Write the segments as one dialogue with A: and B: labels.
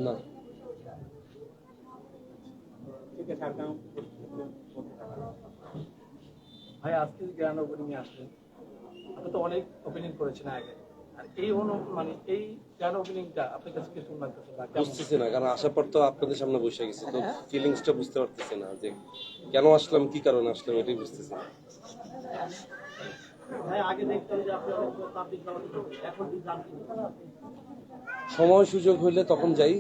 A: না।
B: ভাই আজকে গ্র্যান্ড ওপেনিং এ আসলেন, আপনি তো অনেক ওপেনিং করেছেন আগে, আর এই মানে এই গ্র্যান্ড ওপেনিংটা আপনার কাছে কিছু লাগতেছে না?
A: বুঝতেছি না, কারণ আসার পর তো আপনাদের সামনে বসে গেছি, তো ফিলিংসটা বুঝতে পারতেছি না যে কেন আসলাম, কি কারণে আসলাম, এটাই বুঝতেছি না।
B: ভাই আগে দেখতাম যে আপনি অনেক পাবলিক এখন জানতেন
A: সময় সুযোগ হইলে তখন যাই,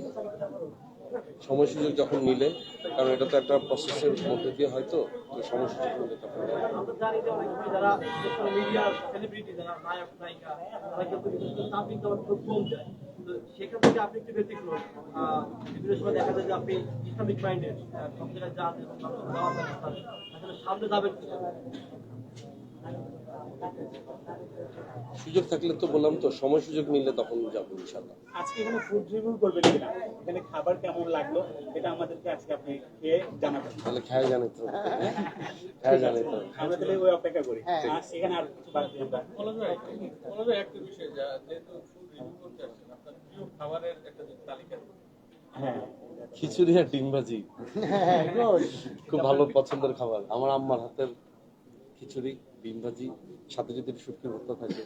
A: সময় সুযোগ যখন মিলে, কারণ এটা তো একটা প্রসেসের মধ্যে দিয়ে হয়তো, তো সময় সুযোগ মিলে তখন যাই।
B: আমরা জানি যে অনেক সময় যারা সোশ্যাল মিডিয়ার সেলিব্রিটি, যারা নায়ক নায়িকা, তারা কিন্তু পাবলিক দাওয়াত খুব কম যায়। তো সেখান থেকে আপনি একটু ব্যতিক্রম। বিভিন্ন সময় দেখা যায় যে আপনি ইসলামিক মাইন্ডেড, সব জায়গায় যান এবং মানুষের দাওয়াত দেন, আসলে সামনে যাবেন কিনা?
A: সুযোগ থাকলে তো বললাম তো, সময় সুযোগ মিললে তখন যাবো ইনশাআল্লাহ।
C: আজকে এখানে ফুড রিভিউ করবেন কিনা, এখানে খাবার কেমন লাগলো এটা আমাদেরকে আজকে আপনি খেয়ে জানাবেন।
A: তাহলে খেয়ে জানি তো, খেয়ে জানি তো।
C: আমরা তাহলে ওই অপেক্ষা করি। আর এখানে আর কিছু বাকি আমরা
D: একটা বিষয়, যেহেতু ফুড রিভিউ করতে আসছেন, আপনার প্রিয় খাবারের একটা তালিকা দিন।
C: হ্যাঁ
A: খিচুড়ি আর ডিম ভাজি খুব ভালো পছন্দের খাবার আমার। আম্মার হাতের খিচুড়ি, ডিম ভাজি, সাথে যদি শুটকি ভর্তা থাকে।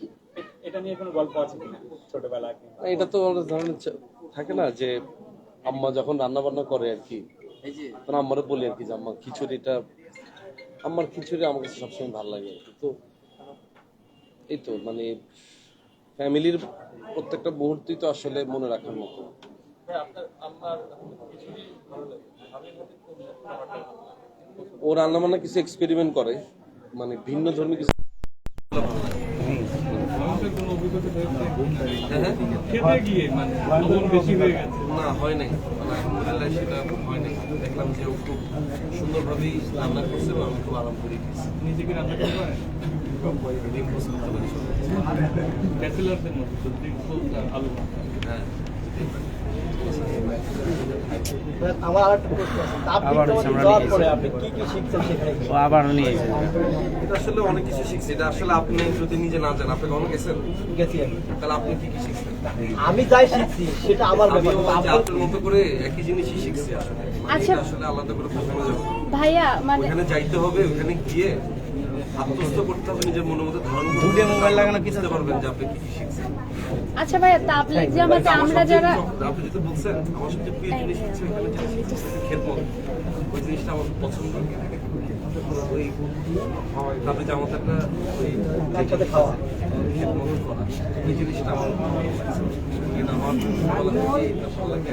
C: এটা নিয়ে কোনো গল্প আছে কিনা ছোটবেলা?
A: এটা তো ধরনের থাকে না যে আম্মা যখন রান্না বান্না করে আর কি, তখন আম্মারে বলি আর কি যে আম্মা খিচুড়িটা, আম্মার খিচুড়ি আমার কাছে সবসময় ভালো লাগে আর কি। তো এই তো মানে ফ্যামিলির প্রত্যেকটা মুহূর্তই তো আসলে মনে রাখার মতো।
D: আপনার আম্মার খিচুড়ি ভালো লাগে, ভাবির হাতে কোন খাবারটা ভালো লাগে?
A: ও রান্না বান্না কিছু এক্সপেরিমেন্ট করে, মানে ভিন্ন ধর্মী কিছু।
D: আমাদের কোনো অভিজ্ঞতা খেতে গিয়ে মানে লবণ বেশি হয়ে গেছে?
A: না, হয় নাই, মানে আলহামদুলিল্লাহ সেটা হয় নাই। দেখলাম যে ও খুব সুন্দরভাবেই রান্না করছে এবং আমি খুব আরাম করে খেয়েছি।
D: নিজেকে রান্না করতে পারেন?
A: ডিম পোস্ট করতে পারি সব।
D: ব্যাচেলারদের মধ্যে তো ডিম পোস্ট আর আলু ভর্তা।
A: হ্যাঁ,
B: আমার আরেকটা প্রশ্ন আছে, আপনি যাওয়ার পরে আপনি কি কি শিখছেন সেখানে গিয়ে?
E: আবারও নিয়ে এসেছে।
A: এটা আসলে অনেক কিছু শিখছি। এটা আসলে আপনি যদি নিজে না জানেন, আপনি কখনো গেছেন?
B: গেছি আমি।
A: তাহলে আপনি কি কি শিখছেন?
B: আমি যাই শিখছি সেটা আমার ব্যাপার।
A: আমি আপনার মতো করে একই জিনিসই শিখছি আসলে। মানে
F: আচ্ছা।
A: এটা আসলে আলাদা করে বোঝানো যাবে না।
F: ভাইয়া মানে
A: ওখানে যাইতে হবে, ওখানে গিয়ে আত্মস্থ করতে হবে, নিজের মনের মধ্যে ধারণ করতে
E: দুটো
A: হবে।
E: মোবাইল লাগানো কিছু
A: বুঝতে পারবেন যে আপনি কি কি শিখছেন।
F: আচ্ছা ভাইয়া, তাবলীগ জামাতে আমরা যারা
A: আপনি যেটা বলছেন, আমার সবচেয়ে প্রিয় জিনিস হচ্ছে ওখানে যেটা শিখছি খেদমত। ওই জিনিসটা আমার খুব পছন্দ। ওই তারপরে জামাতে একটা ওই
B: একসাথে খাওয়া।
A: খেদমত করা, এই জিনিসটা আমার খুব ভালো লাগছে। এটা আমার ভালো লাগে, এটা ভালো লাগে।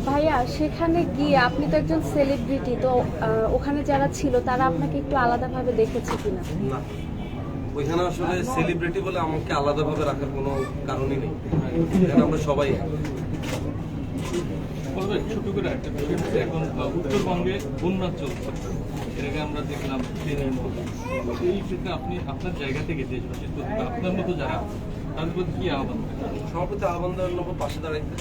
F: ভাইয়া সেখানে গিয়ে আপনি তো একজন সেলিব্রিটি, তো ওখানে যারা ছিল তারা আপনাকে একটু আলাদাভাবে দেখেছে কিনা?
A: না, ওইখানে আসলে সেলিব্রিটি বলে আমাকে আলাদাভাবে রাখার কোনো কারণই নেই। এখানে আমরা সবাই এক।
D: বলবেন ছোট করে একটা বিষয় হচ্ছে, এখন উত্তরবঙ্গে বন্যা চলছে, এর আগে আমরা দেখলাম ট্রেনের মতো। এই ক্ষেত্রে আপনি আপনার জায়গা থেকে দেশবাসী, তো আপনার মতো যারা, তাদের প্রতি কি আহ্বান?
A: সবার প্রতি আহ্বান নেবো পাশে দাঁড়াইতে,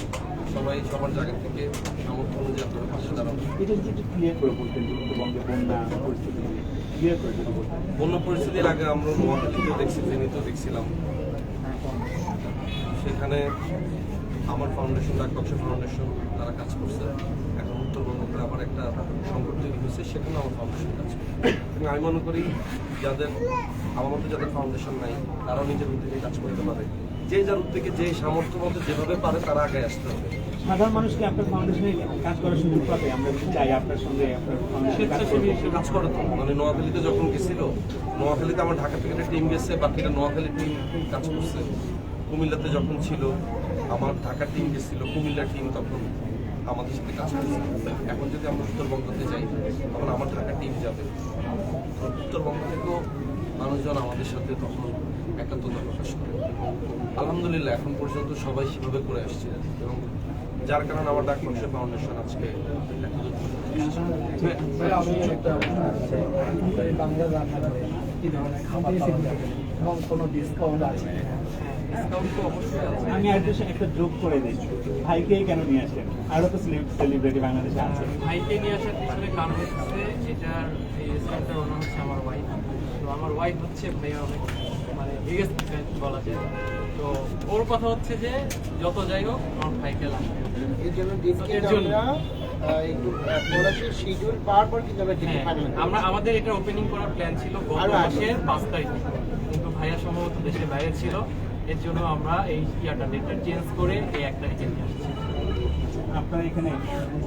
A: সবাই সবার জায়গা থেকে সামর্থ্য অনুযায়ী আপনারা পাশে দাঁড়াবো।
C: এটা যদি একটু ক্লিয়ার করে বলতেন যে উত্তরবঙ্গে বন্যা পরিস্থিতি ক্লিয়ার করে যদি বলতেন।
A: বন্যা পরিস্থিতির আগে আমরা নোয়াখালীতেও দেখছি, ফেনীতেও দেখছিলাম। সেখানে আমার ফাউন্ডেশন, ডাকবাক্স ফাউন্ডেশন, তারা কাজ করছে। এখন উত্তরবঙ্গে আবার একটা সংকট তৈরি হয়েছে, সেখানে আমার ফাউন্ডেশন কাজ করছে। এবং আমি মনে করি যাদের আমার মতো যাদের ফাউন্ডেশন নাই, তারাও নিজের উদ্যোগে কাজ করতে পারে। যে যার উদ্যোগে যে সামর্থ্য মতো যেভাবে পারে তারা আগে আসতে হবে।
C: সাধারণ মানুষকে আপনার ফাউন্ডেশনে কাজ করার সুযোগ পাবে, আমরা যদি চাই আপনার সঙ্গে আপনার ফাউন্ডেশনে কাজ করবো।
A: কাজ করে তো, মানে নোয়াখালীতে যখন গেছিল, নোয়াখালীতে আমার ঢাকা থেকে একটা টিম গেছে, বাকিটা নোয়াখালী টিম কাজ করছে। কুমিল্লাতে যখন ছিল আমার ঢাকা টিম গেছিল, কুমিল্লার টিম তখন আমাদের সাথে কাজ করছে। এখন যদি আমরা উত্তরবঙ্গতে যাই, তখন আমার ঢাকা টিম যাবে। উত্তরবঙ্গ থেকেও মানুষজন আমাদের সাথে তখন একাত্মতা প্রকাশ করে। আলহামদুলিল্লাহ এখন পর্যন্ত সবাই সেভাবে করে আসছে, এবং যার কারণে আমার ডাকবাক্স ফাউন্ডেশন আজকে
B: বাংলা রান্নাঘরে কি ধরনের খাবার পাওয়া যাবে এবং কোনো ডিসকাউন্ট আছে?
C: আমি একটা যোগ করে দিই, ভাইকেই কেন নিয়ে আসেন? আরো তো সেলিব্রিটি বাংলাদেশে আছে।
G: ভাইকে নিয়ে আসার পিছনে কারণ হচ্ছে এটার এই রেস্টুরেন্টের ওনার হচ্ছে আমার ওয়াইফ। তো আমার ওয়াইফ হচ্ছে ভাইয়া অনেক মানে বিগেস্ট বলা যায়। তো ওর কথা হচ্ছে যে যত যাই হোক আমার ভাইকে লাগবে।
E: এর জন্য
G: এর জন্য।
E: একটু পলাশের শিডিউল পাওয়ার পর কিন্তু আমরা টিকিট ফাইনাল
G: আমরা আমাদের এটা ওপেনিং করার প্ল্যান ছিল গত
E: আরো আগে।
G: মাসের 5 তারিখে, কিন্তু ভাইয়া সম্ভবত দেশের বাইরে ছিল, এর জন্য আমরা এই ডেটটা চেঞ্জ করে এই 1 তারিখে নিয়ে আসছি।
C: আপনারা এখানে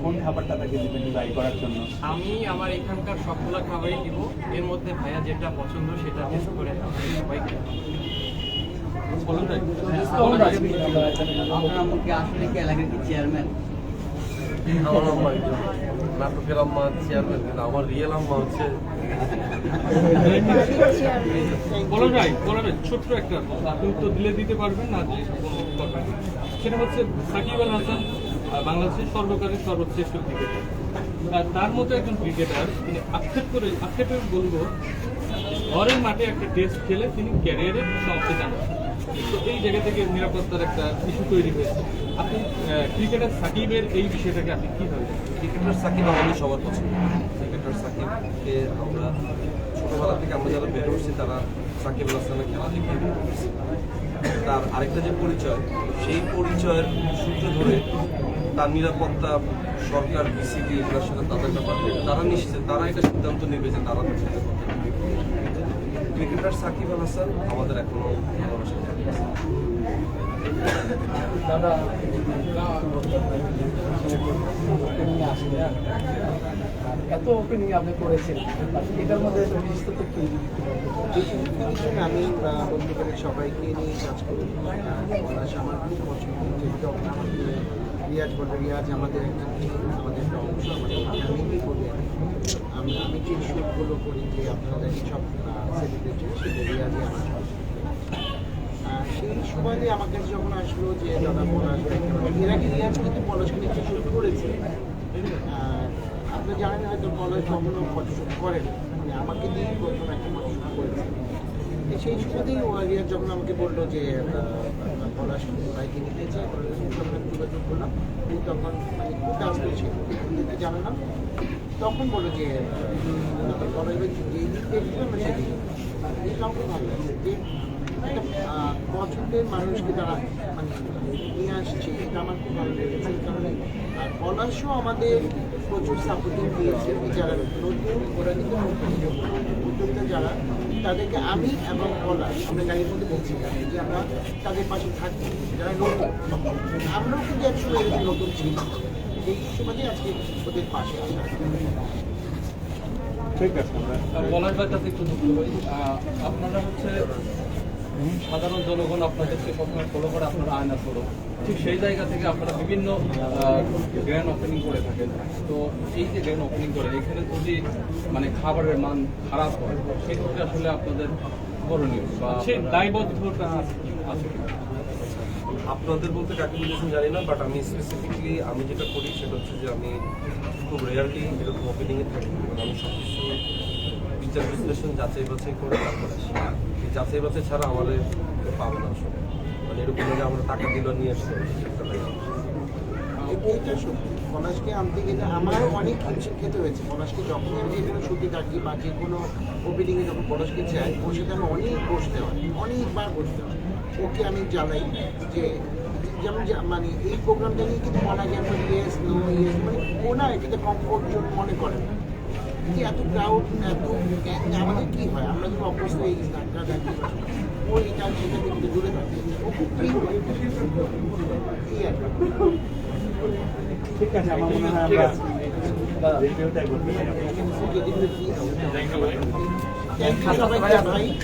C: কোন খাবারটা তাকে দিবেন ট্রাই করার জন্য?
G: আমি আমার এখানকার সবগুলা খাবারই দিব, এর মধ্যে ভাইয়া যেটা পছন্দ সেটা টেস্ট করে আমাদের সবাইকে
D: বলুন ভাই।
H: আপনার আম্মু কি আসলে কি এলাকার কি চেয়ারম্যান?
A: আমার আম্মা একজন নাটকের আম্মা চেয়ারম্যান, কিন্তু আমার রিয়েল আম্মা হচ্ছে
D: বলুন ভাই, ছোট্ট একটা প্রশ্ন। আপনি উত্তর দিলে দিতে পারবেন, না দিলে কোনো কথা নেই। সেটা হচ্ছে সাকিব আল হাসান বাংলাদেশের সর্বকালের সর্বশ্রেষ্ঠ ক্রিকেটার। তার মতো একজন ক্রিকেটার তিনি আক্ষেপে বলবো ঘরের মাঠে একটা টেস্ট খেলে তিনি ক্যারিয়ারের সমাপ্তি জানান। তো এই জায়গা থেকে নিরাপত্তার একটা ইস্যু তৈরি হয়েছে। আপনি ক্রিকেটার সাকিবের এই বিষয়টাকে আপনি কীভাবে দেখেন?
A: ক্রিকেটার সাকিব আমাদের সবার পছন্দ। ক্রিকেটার সাকিবকে আমরা ছোটবেলা থেকে আমরা যারা বেড়ে উঠছি তারা সাকিব আল হাসানের খেলা দেখে বেড়ে উঠছি। তার আরেকটা যে পরিচয়, সেই পরিচয়ের সূত্র ধরে তার নিরাপত্তা সরকার, বিসিবি এগুলোর সাথে তাদের ব্যাপার, তারা নিশ্চিত, তারা এটা সিদ্ধান্ত নেবে যে তারা তার সাথে কথা বলবে। ক্রিকেটার সাকিব আল হাসান আমাদের এখনো ভালোবাসার জায়গা আছে।
H: দাদা এত ওপেনিং আপনি করেছেন, এটার মধ্যে বিশেষত কি?
E: আমি বলতে পারি সবাইকে নিয়ে কাজ করি। পলাশ আমার খুব পছন্দ, যেহেতু আমাদের রিয়াজ বলে, রিয়াজ আমাদের একজন team, আমাদের একটা অংশ, আমাদের আমি করি। আমি যে শ্যুটগুলো করি, যে আপনারা দেখি সব সেলিব্রিটি, সেটা রিয়াজই আমার সব। সেই সুবাদে আমার কাছে যখন আসলো যে দাদা পলাশ, এর আগে রিয়াজ কিন্তু পলাশকে নিয়ে একটা শ্যুট করেছে। আপনি জানেন হয়তো পলাশ কখনো ফটোশ্যুট করেন, মানে আমাকে দিয়েই প্রথম একটা ফটোশ্যুট করেছে। সেই সুবাদেই রিয়াজ যখন আমাকে বললো যে পলাশ ভাইকে নিতে চাই, আমরা যোগাযোগ করলাম। উনি তখন মানে খুব ব্যস্ত ছিল, দিতে জানালাম। তখন বললো যে পলাশ ভাই যেই দিক দেখছিলাম আমরা সেদিকে। এটা আমাকে ভালো লাগছে যে একটা পছন্দের মানুষকে তারা মানে নিয়ে আসছে, এটা আমার খুব ভালো লেগেছে। এই কারণে আর পলাশও আমাদের প্রচুর সাপোর্টিং দিয়েছে। যারা নতুন, ওরা কিন্তু উদ্যোক্তা যারা, তাদেরকে আমি এবং পলাশ আমরা গাড়ির মধ্যে বলছিলাম যে আমরা তাদের পাশে থাকি। যারা নতুন, আমরাও কিন্তু একসময় এরকম নতুন ছিল, সেই সুবাদে আজকে ওদের পাশে আসা।
C: ঠিক আছে, আমরা
D: বলার কাছে একটু যুক্ত করি। আপনারা হচ্ছে সাধারণ জনগণ আপনাদেরকে প্রথমে ফলো করে, আপনারা আয়না ফলো, ঠিক সেই জায়গা থেকে আপনারা বিভিন্ন গ্র্যান্ড ওপেনিং করে থাকেন। তো এই যে গ্র্যান্ড ওপেনিং করেন, এখানে যদি মানে খাবারের মান খারাপ হয়, সেক্ষেত্রে আসলে আপনাদের করণীয় বা সেই দায়বদ্ধতা আছে কিনা?
A: আপনাদের বলতে কাকে বুঝেছেন জানি না, বাট আমি স্পেসিফিকলি আমি যেটা করি সেটা হচ্ছে যে আমি খুব রেয়ারলি এরকম ওপেনিংয়ে থাকি এবং আমি সব কিছু বিচার বিশ্লেষণ যাচাই বাছাই করে তারপরে আসি। এই যাচাই বাছাই ছাড়া আমাদের কেউ পাবে না আসলে, মানে এরকম যে আমরা টাকা দিল নিয়ে আসতে
E: এইটা সত্যি। পলাশকে আনতে গেলে আমারও অনেক হিমশিম খেতে হয়েছে। পলাশকে যখন আমি যে কোনো শুটে থাকি বা যে কোনো ওপেনিংয়ে যখন পলাশকে চাই, ওর সাথে আমি অনেক বসতে হয়, অনেকবার বসতে হয়। ওকে আমি জ্বালাই যে যেমন মানে এই প্রোগ্রামটা নিয়ে কিন্তু বলা যায় ইয়েস নো ইয়েস, মানে ও না এটাতে কমফোর্ট জোন মনে করে না। যে এত ক্রাউড, এত আমাদের কী হয়, আমরা যখন অবশ্যই এই গানটা দেখি, ও এটা সেটা কিন্তু দূরে থাকে, ও খুব ফ্রি হয়। এই আর কি।
C: ঠিক আছে, আমার মনে হয় আমরা রিভিউটাই করতে পারি।
E: যদি কি হবে, ভাই